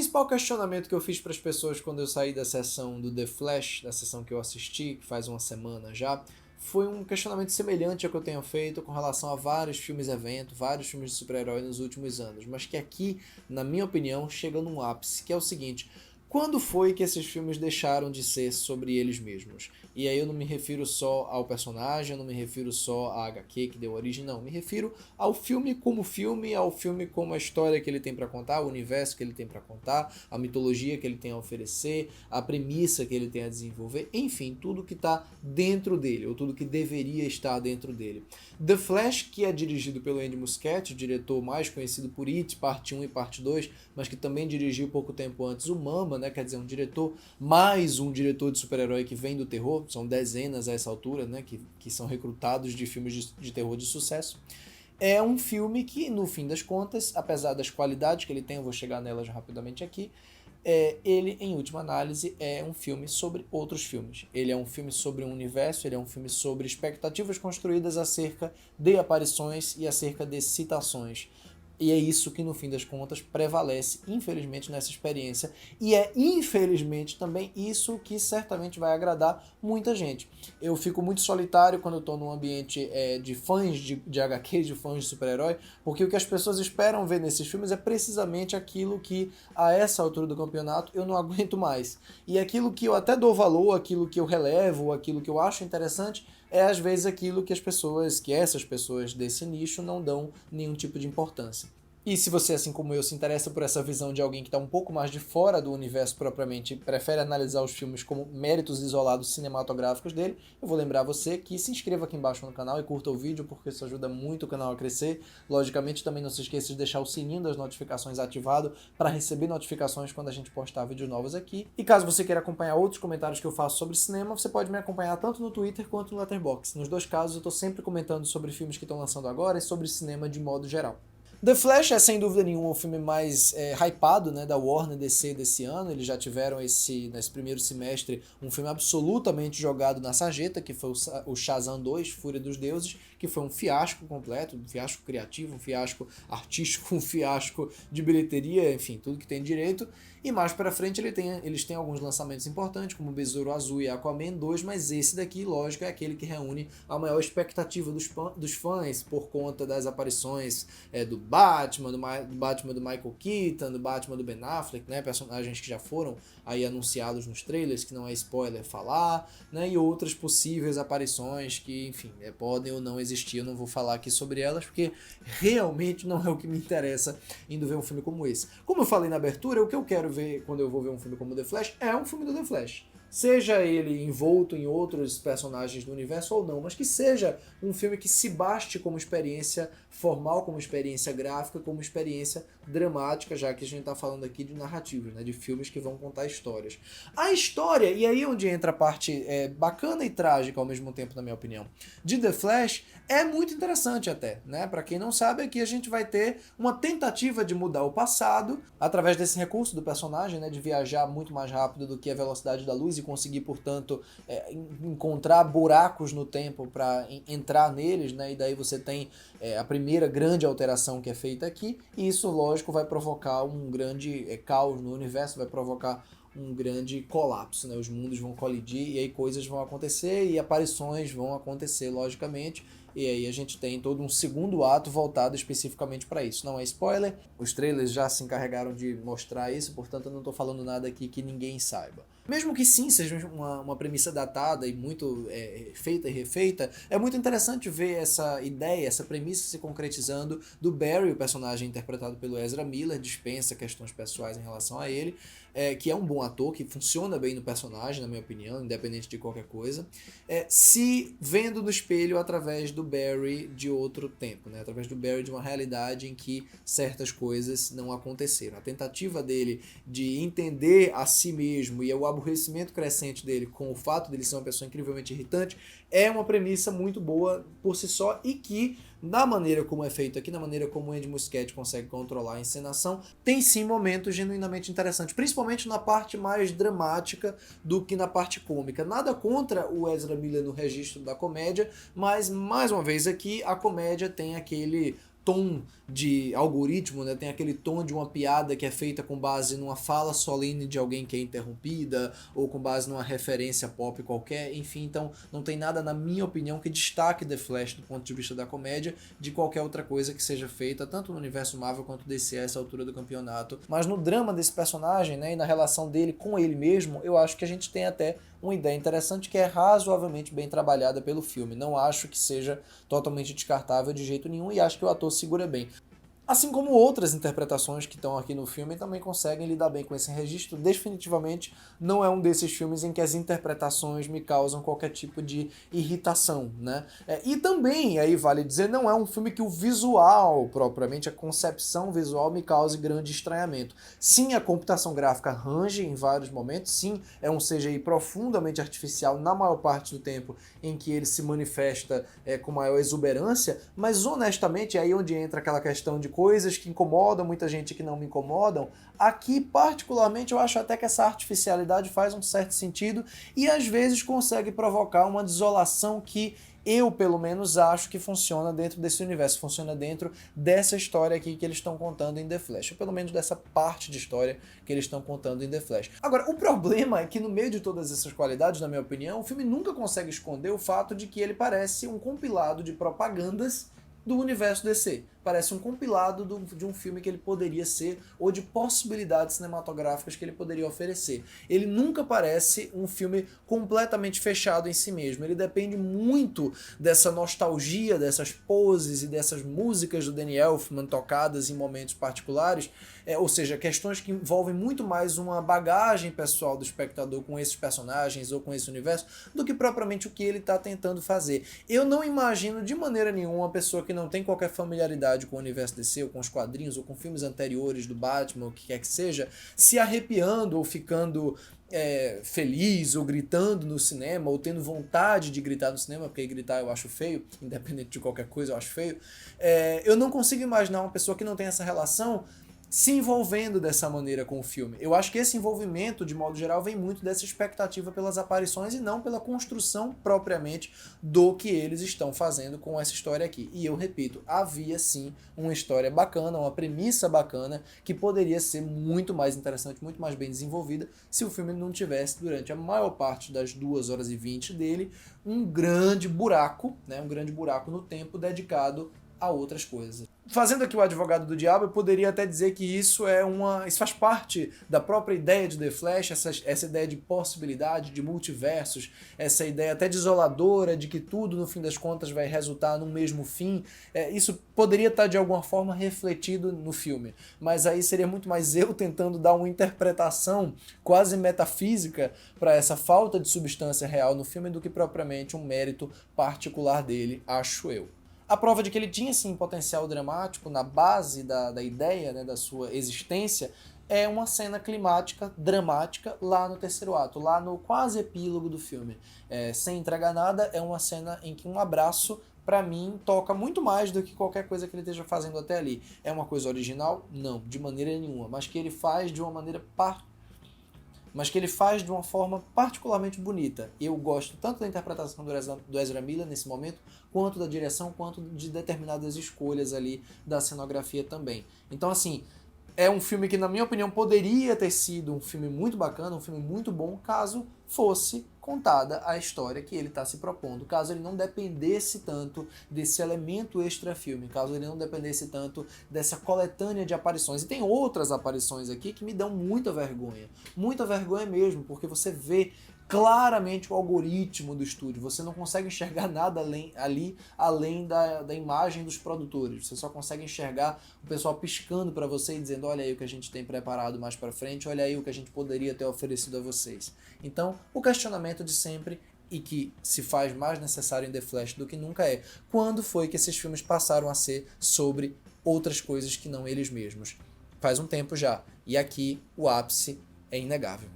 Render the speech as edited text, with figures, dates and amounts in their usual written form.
principal questionamento que eu fiz para as pessoas quando eu saí da sessão do The Flash, da sessão que eu assisti, que faz uma semana já, foi um questionamento semelhante ao que eu tenho feito com relação a vários filmes-evento, vários filmes de super-herói nos últimos anos, mas que aqui, na minha opinião, chega num ápice, que é o seguinte: quando foi que esses filmes deixaram de ser sobre eles mesmos? E aí eu não me refiro só ao personagem, eu não me refiro só à HQ que deu origem, não. Me refiro ao filme, ao filme como a história que ele tem para contar, o universo que ele tem para contar, a mitologia que ele tem a oferecer, a premissa que ele tem a desenvolver, enfim, tudo que está dentro dele, ou tudo que deveria estar dentro dele. The Flash, que é dirigido pelo Andy Muschietti, o diretor mais conhecido por It, parte 1 e parte 2, mas que também dirigiu pouco tempo antes o Mama, né? Quer dizer, um diretor, mais um diretor de super-herói que vem do terror, são dezenas a essa altura, né? Que são recrutados de filmes de terror de sucesso. É um filme que, no fim das contas, apesar das qualidades que ele tem, eu vou chegar nelas rapidamente aqui, ele, em última análise, é um filme sobre outros filmes. Ele é um filme sobre um universo, ele é um filme sobre expectativas construídas acerca de aparições e acerca de citações. E é isso que, no fim das contas, prevalece, infelizmente, nessa experiência. E é, infelizmente, também isso que certamente vai agradar muita gente. Eu fico muito solitário quando eu estou num ambiente de fãs de HQ, de fãs de super-herói, porque o que as pessoas esperam ver nesses filmes é precisamente aquilo que, a essa altura do campeonato, eu não aguento mais. E aquilo que eu até dou valor, aquilo que eu relevo, aquilo que eu acho interessante, é às vezes aquilo que essas pessoas desse nicho não dão nenhum tipo de importância. E se você, assim como eu, se interessa por essa visão de alguém que está um pouco mais de fora do universo propriamente e prefere analisar os filmes como méritos isolados cinematográficos dele, eu vou lembrar você que se inscreva aqui embaixo no canal e curta o vídeo, porque isso ajuda muito o canal a crescer. Logicamente, também não se esqueça de deixar o sininho das notificações ativado para receber notificações quando a gente postar vídeos novos aqui. E caso você queira acompanhar outros comentários que eu faço sobre cinema, você pode me acompanhar tanto no Twitter quanto no Letterboxd. Nos dois casos, eu estou sempre comentando sobre filmes que estão lançando agora e sobre cinema de modo geral. The Flash é sem dúvida nenhuma o filme mais hypado, né, da Warner DC desse ano. Eles já tiveram nesse primeiro semestre um filme absolutamente jogado na sarjeta, que foi o Shazam 2, Fúria dos Deuses, que foi um fiasco completo, um fiasco criativo, um fiasco artístico, um fiasco de bilheteria, enfim, tudo que tem direito. E mais pra frente eles têm alguns lançamentos importantes, como Besouro Azul e Aquaman 2, mas esse daqui, lógico, é aquele que reúne a maior expectativa dos fãs por conta das aparições do Batman, do Batman do Michael Keaton, do Batman do Ben Affleck, né, personagens que já foram aí anunciados nos trailers, que não é spoiler falar, né, e outras possíveis aparições que, enfim, podem ou não existir. Eu não vou falar aqui sobre elas, porque realmente não é o que me interessa indo ver um filme como esse. Como eu falei na abertura, o que eu quero ver quando eu vou ver um filme como The Flash é um filme do The Flash. Seja ele envolto em outros personagens do universo ou não, mas que seja um filme que se baste como experiência formal, como experiência gráfica, como experiência dramática, já que a gente está falando aqui de narrativas, né, de filmes que vão contar histórias. A história, e aí é onde entra a parte bacana e trágica ao mesmo tempo, na minha opinião, de The Flash, é muito interessante até, né? Para quem não sabe, aqui a gente vai ter uma tentativa de mudar o passado através desse recurso do personagem, né, de viajar muito mais rápido do que a velocidade da luz e conseguir, portanto, encontrar buracos no tempo para entrar neles, né? E daí você tem a primeira grande alteração que é feita aqui, e isso, lógico, vai provocar um grande caos no universo, vai provocar um grande colapso, né? Os mundos vão colidir e aí coisas vão acontecer e aparições vão acontecer, logicamente. E aí a gente tem todo um segundo ato voltado especificamente para isso. Não é spoiler, os trailers já se encarregaram de mostrar isso, portanto eu não estou falando nada aqui que ninguém saiba. Mesmo que sim, seja uma premissa datada e muito feita e refeita, é muito interessante ver essa ideia, essa premissa se concretizando do Barry, o personagem interpretado pelo Ezra Miller, dispensa questões pessoais em relação a ele, que é um bom ator, que funciona bem no personagem, na minha opinião, independente de qualquer coisa, se vendo no espelho através do Barry de outro tempo, né? Através do Barry de uma realidade em que certas coisas não aconteceram. A tentativa dele de entender a si mesmo e o aborrecimento crescente dele com o fato dele ser uma pessoa incrivelmente irritante é uma premissa muito boa por si só e que, na maneira como é feito aqui, na maneira como o Andy Muschietti consegue controlar a encenação, tem sim momentos genuinamente interessantes, principalmente na parte mais dramática do que na parte cômica. Nada contra o Ezra Miller no registro da comédia, mas, mais uma vez aqui, a comédia tem aquele tom de algoritmo, né? Tem aquele tom de uma piada que é feita com base numa fala solene de alguém que é interrompida, ou com base numa referência pop qualquer, enfim, então não tem nada, na minha opinião, que destaque The Flash do ponto de vista da comédia de qualquer outra coisa que seja feita, tanto no universo Marvel quanto DC a essa altura do campeonato. Mas no drama desse personagem, né, e na relação dele com ele mesmo, eu acho que a gente tem até uma ideia interessante que é razoavelmente bem trabalhada pelo filme. Não acho que seja totalmente descartável de jeito nenhum e acho que o ator segura bem. Assim como outras interpretações que estão aqui no filme também conseguem lidar bem com esse registro. Definitivamente não é um desses filmes em que as interpretações me causam qualquer tipo de irritação, né? E também, aí vale dizer, não é um filme que o visual, propriamente, a concepção visual me cause grande estranhamento. Sim, a computação gráfica range em vários momentos, sim, é um CGI profundamente artificial na maior parte do tempo em que ele se manifesta com maior exuberância, mas honestamente é aí onde entra aquela questão de coisas que incomodam muita gente que não me incomodam. Aqui, particularmente, eu acho até que essa artificialidade faz um certo sentido e às vezes consegue provocar uma desolação que eu, pelo menos, acho que funciona dentro desse universo, funciona dentro dessa história aqui que eles estão contando em The Flash, ou pelo menos dessa parte de história que eles estão contando em The Flash. Agora, o problema é que no meio de todas essas qualidades, na minha opinião, o filme nunca consegue esconder o fato de que ele parece um compilado de propagandas do universo DC. Parece um compilado de um filme que ele poderia ser, ou de possibilidades cinematográficas que ele poderia oferecer. Ele nunca parece um filme completamente fechado em si mesmo. Ele depende muito dessa nostalgia, dessas poses e dessas músicas do Danny Elfman tocadas em momentos particulares, ou seja, questões que envolvem muito mais uma bagagem pessoal do espectador com esses personagens ou com esse universo, do que propriamente o que ele está tentando fazer. Eu não imagino de maneira nenhuma uma pessoa que não tem qualquer familiaridade com o universo DC, ou com os quadrinhos, ou com filmes anteriores do Batman, o que quer que seja, se arrepiando ou ficando feliz, ou gritando no cinema, ou tendo vontade de gritar no cinema, porque gritar eu acho feio, independente de qualquer coisa eu acho feio. Eu não consigo imaginar uma pessoa que não tem essa relação se envolvendo dessa maneira com o filme. Eu acho que esse envolvimento, de modo geral, vem muito dessa expectativa pelas aparições e não pela construção propriamente do que eles estão fazendo com essa história aqui. E eu repito, havia sim uma história bacana, uma premissa bacana, que poderia ser muito mais interessante, muito mais bem desenvolvida, se o filme não tivesse, durante a maior parte das 2 horas e 20 dele, um grande buraco, né, um grande buraco no tempo dedicado a outras coisas. Fazendo aqui o advogado do diabo, eu poderia até dizer que isso faz parte da própria ideia de The Flash, essa ideia de possibilidade, de multiversos, essa ideia até desoladora de que tudo, no fim das contas, vai resultar num mesmo fim. Isso poderia estar, de alguma forma, refletido no filme, mas aí seria muito mais eu tentando dar uma interpretação quase metafísica para essa falta de substância real no filme do que propriamente um mérito particular dele, acho eu. A prova de que ele tinha, sim, potencial dramático na base da ideia, né, da sua existência, é uma cena climática, dramática, lá no terceiro ato, lá no quase epílogo do filme. Sem entregar nada, é uma cena em que um abraço, pra mim, toca muito mais do que qualquer coisa que ele esteja fazendo até ali. É uma coisa original? Não, de maneira nenhuma, mas que ele faz de uma maneira forma particularmente bonita. Eu gosto tanto da interpretação do Ezra Miller nesse momento, quanto da direção, quanto de determinadas escolhas ali da cenografia também. Então, assim, é um filme que, na minha opinião, poderia ter sido um filme muito bacana, um filme muito bom, caso fosse contada a história que ele está se propondo, caso ele não dependesse tanto desse elemento extra-filme, caso ele não dependesse tanto dessa coletânea de aparições. E tem outras aparições aqui que me dão muita vergonha mesmo, porque você vê claramente o algoritmo do estúdio, você não consegue enxergar nada além da imagem dos produtores, você só consegue enxergar o pessoal piscando para você e dizendo: olha aí o que a gente tem preparado mais para frente, olha aí o que a gente poderia ter oferecido a vocês. Então, o questionamento de sempre, e que se faz mais necessário em The Flash do que nunca, é: quando foi que esses filmes passaram a ser sobre outras coisas que não eles mesmos? Faz um tempo já, e aqui o ápice é inegável.